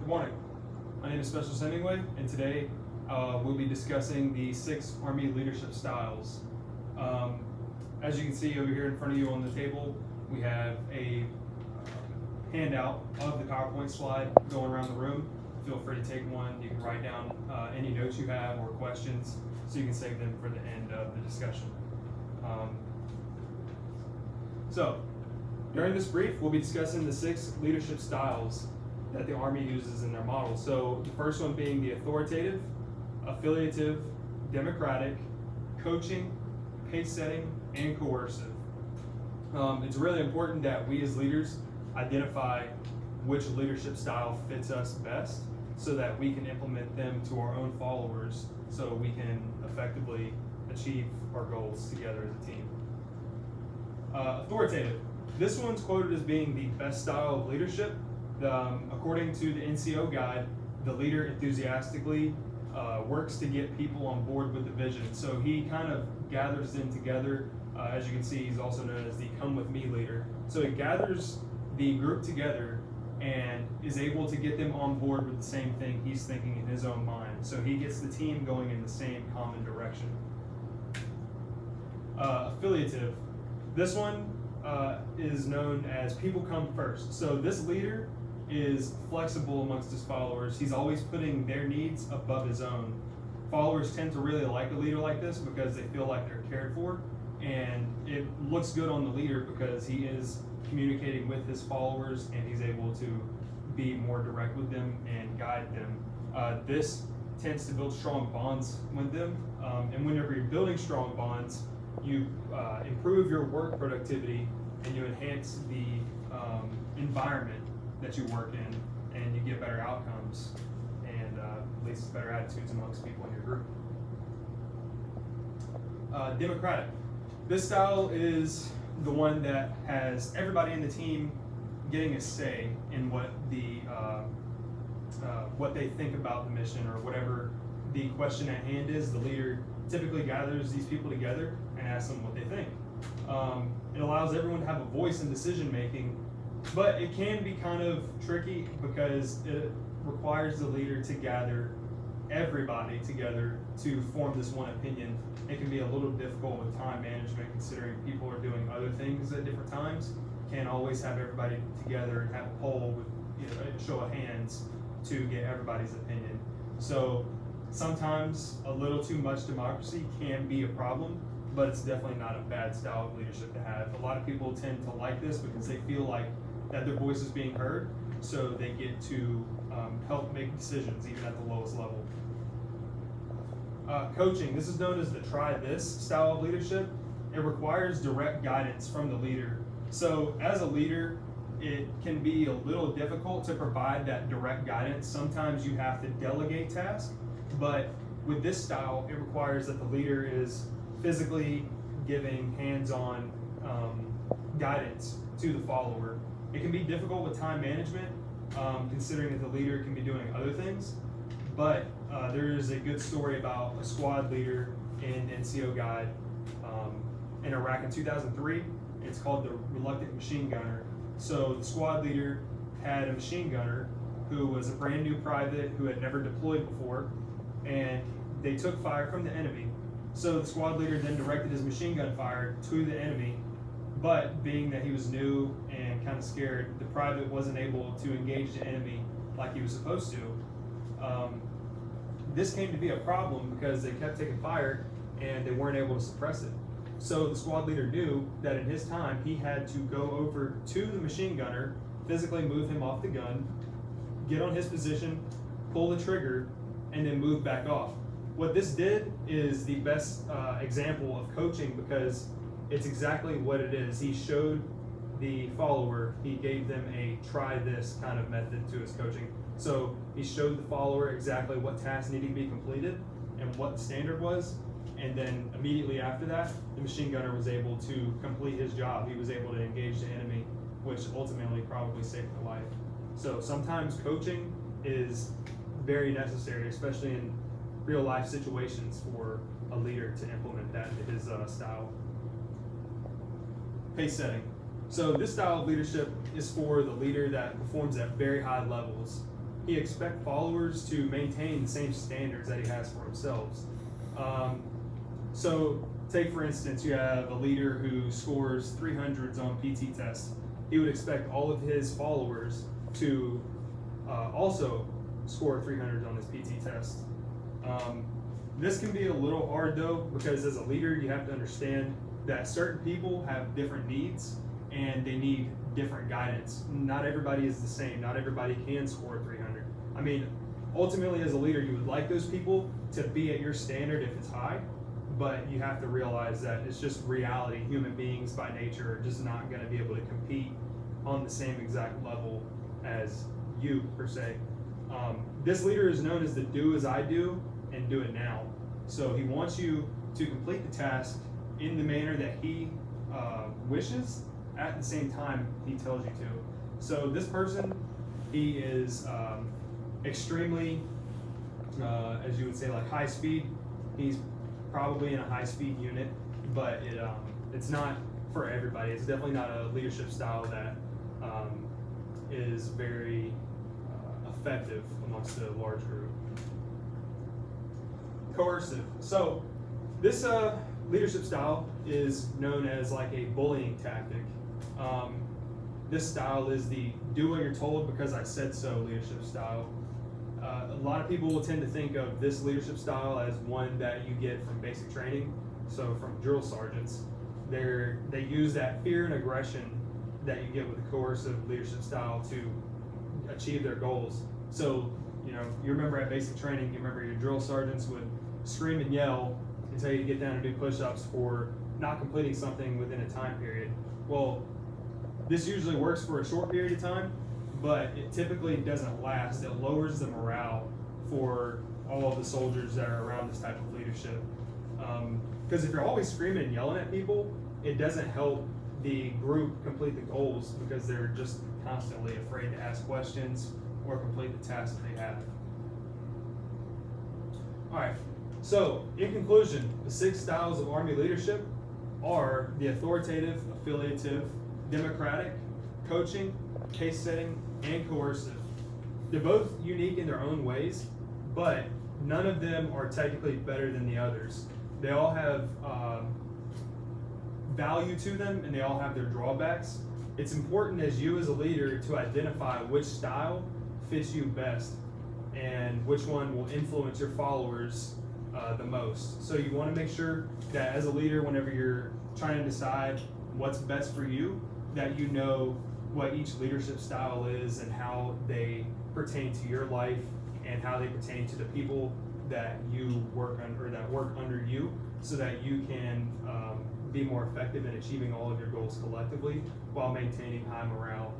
Good morning. My name is Specialist Hemingway, and today we'll be discussing the 6 Army leadership styles. As you can see over here in front of you on the table, we have a handout of the PowerPoint slide going around the room. Feel free to take one. You can write down any notes you have or questions so you can save them for the end of the discussion. So, during this brief, we'll be discussing the 6 leadership styles that the Army uses in their model. So the first one being the authoritative, affiliative, democratic, coaching, pace setting, and coercive. It's really important that we as leaders identify which leadership style fits us best so that we can implement them to our own followers so we can effectively achieve our goals together as a team. Authoritative. This one's quoted as being the best style of leadership. According to the NCO guide, the leader enthusiastically works to get people on board with the vision. So he kind of gathers them together. As you can see, he's also known as the come with me leader. So he gathers the group together and is able to get them on board with the same thing he's thinking in his own mind. So he gets the team going in the same common direction. Affiliative. This one is known as people come first. So this leader is flexible amongst his followers. He's always putting their needs above his own. Followers tend to really like a leader like this because they feel like they're cared for, and it looks good on the leader because he is communicating with his followers and he's able to be more direct with them and guide them. This tends to build strong bonds with them, and whenever you're building strong bonds, you improve your work productivity and you enhance the environment that you work in, and you get better outcomes and leads to better attitudes amongst people in your group. Democratic. This style is the one that has everybody in the team getting a say in what they think about the mission or whatever the question at hand is. The leader typically gathers these people together and asks them what they think. It allows everyone to have a voice in decision making, but it can be kind of tricky because it requires the leader to gather everybody together to form this one opinion. It can be a little difficult with time management considering people are doing other things at different times. Can't always have everybody together and have a poll with a show of hands to get everybody's opinion. So sometimes a little too much democracy can be a problem, but it's definitely not a bad style of leadership to have. A lot of people tend to like this because they feel like that their voice is being heard, so they get to help make decisions even at the lowest level. Coaching. This is known as the try this style of leadership. It requires direct guidance from the leader. So as a leader, it can be a little difficult to provide that direct guidance. Sometimes you have to delegate tasks, but with this style, it requires that the leader is physically giving hands-on guidance to the follower. It can be difficult with time management, considering that the leader can be doing other things, but there is a good story about a squad leader in NCO Guide in Iraq in 2003. It's called the Reluctant Machine Gunner. So the squad leader had a machine gunner who was a brand new private who had never deployed before, and they took fire from the enemy. So the squad leader then directed his machine gun fire to the enemy, but being that he was new and kind of scared, the private wasn't able to engage the enemy like he was supposed to. This came to be a problem because they kept taking fire and they weren't able to suppress it. So the squad leader knew that in his time he had to go over to the machine gunner, physically move him off the gun, get on his position, pull the trigger, and then move back off. What this did is the best example of coaching because it's exactly what it is. He showed the follower, he gave them a try this kind of method to his coaching. So he showed the follower exactly what tasks needed to be completed and what the standard was, and then immediately after that, the machine gunner was able to complete his job. He was able to engage the enemy, which ultimately probably saved their life. So sometimes coaching is very necessary, especially in real life situations, for a leader to implement that into his style. Pace setting. So this style of leadership is for the leader that performs at very high levels. he expects followers to maintain the same standards that he has for himself. So take for instance, you have a leader who scores 300s on PT tests. He would expect all of his followers to also score 300s on his PT test. This can be a little hard though, because as a leader, you have to understand that certain people have different needs and they need different guidance. Not everybody is the same. Not everybody can score 300. I mean, ultimately as a leader, you would like those people to be at your standard if it's high, but you have to realize that it's just reality. Human beings by nature are just not going to be able to compete on the same exact level as you, per se. This leader is known as the do as I do and do it now. So he wants you to complete the task in the manner that he wishes at the same time he tells you to. So this person, he is extremely, as you would say, like high speed. He's probably in a high speed unit, but it's not for everybody. It's definitely not a leadership style that is very effective amongst a large group. Coercive. So this leadership style is known as like a bullying tactic. This style is the do what you're told because I said so leadership style. A lot of people will tend to think of this leadership style as one that you get from basic training, so from drill sergeants. They use that fear and aggression that you get with the coercive leadership style to achieve their goals. So, you remember at basic training, you remember your drill sergeants would scream and yell until you get down and do push-ups for not completing something within a time period. Well, this usually works for a short period of time, but it typically doesn't last. It lowers the morale for all of the soldiers that are around this type of leadership. Because if you're always screaming and yelling at people, it doesn't help the group complete the goals because they're just constantly afraid to ask questions or complete the tasks that they have. All right, so in conclusion, the 6 styles of Army leadership are the authoritative, affiliative, democratic, coaching, case setting, and coercive. They're both unique in their own ways, but none of them are technically better than the others. They all have value to them and they all have their drawbacks. It's important as you as a leader to identify which style fits you best and which one will influence your followers the most. So you want to make sure that as a leader, whenever you're trying to decide what's best for you, that you know what each leadership style is and how they pertain to your life and how they pertain to the people that you work under, or that work under you, so that you can be more effective in achieving all of your goals collectively while maintaining high morale